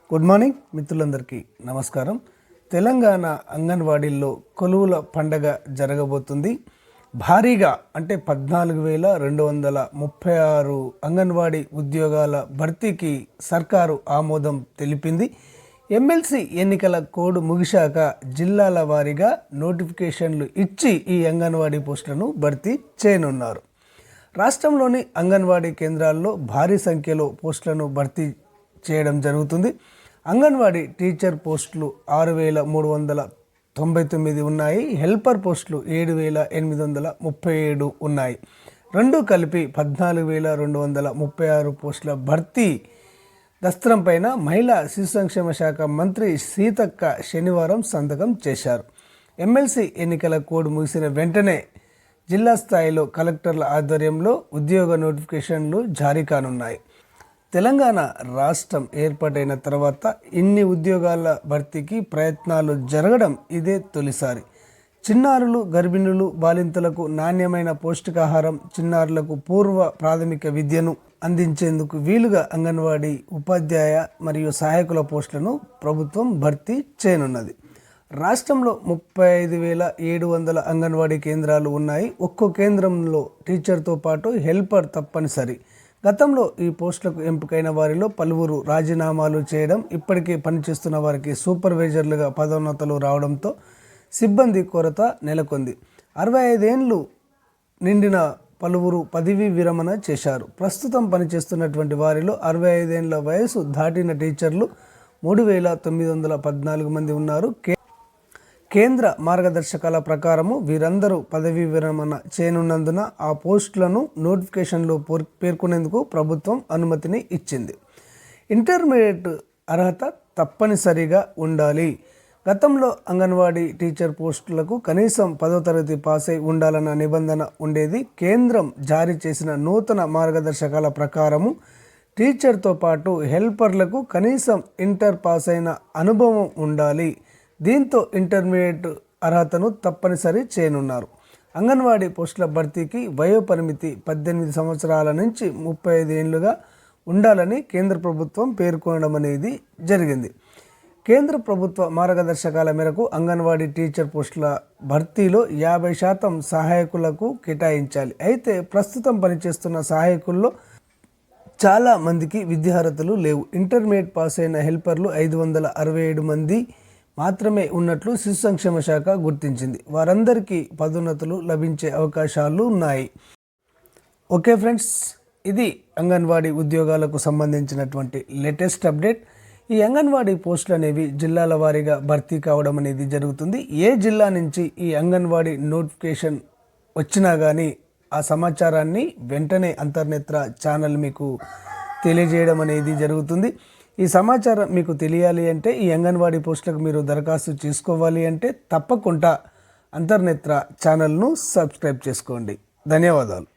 Good morning మిత్రులందరికీ నమస్కారం. తెలంగాణ అంగన్వాడీల్లో కొలువుల పండగ జరగబోతుంది. భారీగా అంటే 14,236 అంగన్వాడీ ఉద్యోగాల భర్తీకి సర్కారు ఆమోదం తెలిపింది. ఎమ్మెల్సీ ఎన్నికల కోడ్ ముగిశాక జిల్లాల వారీగా నోటిఫికేషన్లు ఇచ్చి ఈ అంగన్వాడీ పోస్టులను భర్తీ చేయనున్నారు. రాష్ట్రంలోని అంగన్వాడీ కేంద్రాల్లో భారీ సంఖ్యలో పోస్టులను భర్తీ చేయడం జరుగుతుంది. అంగన్వాడీ టీచర్ పోస్టులు 6,399 ఉన్నాయి. హెల్పర్ పోస్టులు 7,837 ఉన్నాయి. రెండు కలిపి 14,236 పోస్టుల భర్తీ దస్త్రం పైన మహిళా శిశు సంక్షేమ శాఖ మంత్రి సీతక్క శనివారం సంతకం చేశారు. ఎమ్మెల్సీ ఎన్నికల కోడ్ ముగిసిన వెంటనే జిల్లా స్థాయిలో కలెక్టర్ల ఆధ్వర్యంలో ఉద్యోగ నోటిఫికేషన్లు జారీ కానున్నాయి. తెలంగాణ రాష్ట్రం ఏర్పాటైన తర్వాత ఇన్ని ఉద్యోగాల భర్తీకి ప్రయత్నాలు జరగడం ఇదే తొలిసారి. చిన్నారులు, గర్భిణులు, బాలింతలకు నాణ్యమైన పౌష్టికాహారం, చిన్నారులకు పూర్వ ప్రాథమిక విద్యను అందించేందుకు వీలుగా అంగన్వాడీ ఉపాధ్యాయ మరియు సహాయకుల పోస్టులను ప్రభుత్వం భర్తీ చేయనున్నది. రాష్ట్రంలో 35,700 అంగన్వాడీ కేంద్రాలు ఉన్నాయి. ఒక్కో కేంద్రంలో టీచర్తో పాటు హెల్పర్ తప్పనిసరి. గతంలో ఈ పోస్టులకు ఎంపికైన వారిలో పలువురు రాజీనామాలు చేయడం, ఇప్పటికే పనిచేస్తున్న వారికి సూపర్వైజర్లుగా పదోన్నతులు రావడంతో సిబ్బంది కొరత నెలకొంది. 65 ఏళ్ళు నిండిన పలువురు పదవీ విరమణ చేశారు. ప్రస్తుతం పనిచేస్తున్నటువంటి వారిలో 65 ఏళ్ల వయసు దాటిన టీచర్లు 3,914 మంది ఉన్నారు. కేంద్ర మార్గదర్శకాల ప్రకారము వీరందరూ పదవీ విరమణ చేయనున్నందున ఆ పోస్టులను నోటిఫికేషన్లో పేర్కొనేందుకు ప్రభుత్వం అనుమతిని ఇచ్చింది. ఇంటర్మీడియట్ అర్హత తప్పనిసరిగా ఉండాలి. గతంలో అంగన్వాడీ టీచర్ పోస్టులకు కనీసం 10వ తరగతి పాస్ అయి ఉండాలన్న నిబంధన ఉండేది. కేంద్రం జారీ చేసిన నూతన మార్గదర్శకాల ప్రకారము టీచర్తో పాటు హెల్పర్లకు కనీసం ఇంటర్ పాస్ అయిన అనుభవం ఉండాలి. దీంతో ఇంటర్మీడియట్ అర్హతను తప్పనిసరి చేయనున్నారు. అంగన్వాడీ పోస్టుల భర్తీకి వయో పరిమితి 18 సంవత్సరాల నుంచి 35 ఏళ్లుగా ఉండాలని కేంద్ర ప్రభుత్వం పేర్కొనడం అనేది జరిగింది. కేంద్ర ప్రభుత్వ మార్గదర్శకాల మేరకు అంగన్వాడీ టీచర్ పోస్టుల భర్తీలో 50% సహాయకులకు కేటాయించాలి. అయితే ప్రస్తుతం పనిచేస్తున్న సహాయకుల్లో చాలా మందికి విద్యార్హతలు లేవు. ఇంటర్మీడియట్ పాస్ అయిన హెల్పర్లు 567 మంది మాత్రమే ఉన్నట్లు శిశు సంక్షేమ శాఖ గుర్తించింది. వారందరికీ పదోన్నతులు లభించే అవకాశాలు ఉన్నాయి. ఓకే ఫ్రెండ్స్, ఇది అంగన్వాడీ ఉద్యోగాలకు సంబంధించినటువంటి లేటెస్ట్ అప్డేట్. ఈ అంగన్వాడీ పోస్టులు అనేవి జిల్లాల వారీగా భర్తీ కావడం అనేది జరుగుతుంది. ఏ జిల్లా నుంచి ఈ అంగన్వాడీ నోటిఫికేషన్ వచ్చినా కానీ ఆ సమాచారాన్ని వెంటనే అంతర్నేత్ర ఛానల్ మీకు తెలియజేయడం అనేది జరుగుతుంది. ఈ సమాచారం మీకు తెలియాలి అంటే, ఈ అంగన్వాడీ పోస్టులకు మీరు దరఖాస్తు చేసుకోవాలి అంటే తప్పకుండా అంతర్నేత్ర ఛానల్ను సబ్స్క్రైబ్ చేసుకోండి. ధన్యవాదాలు.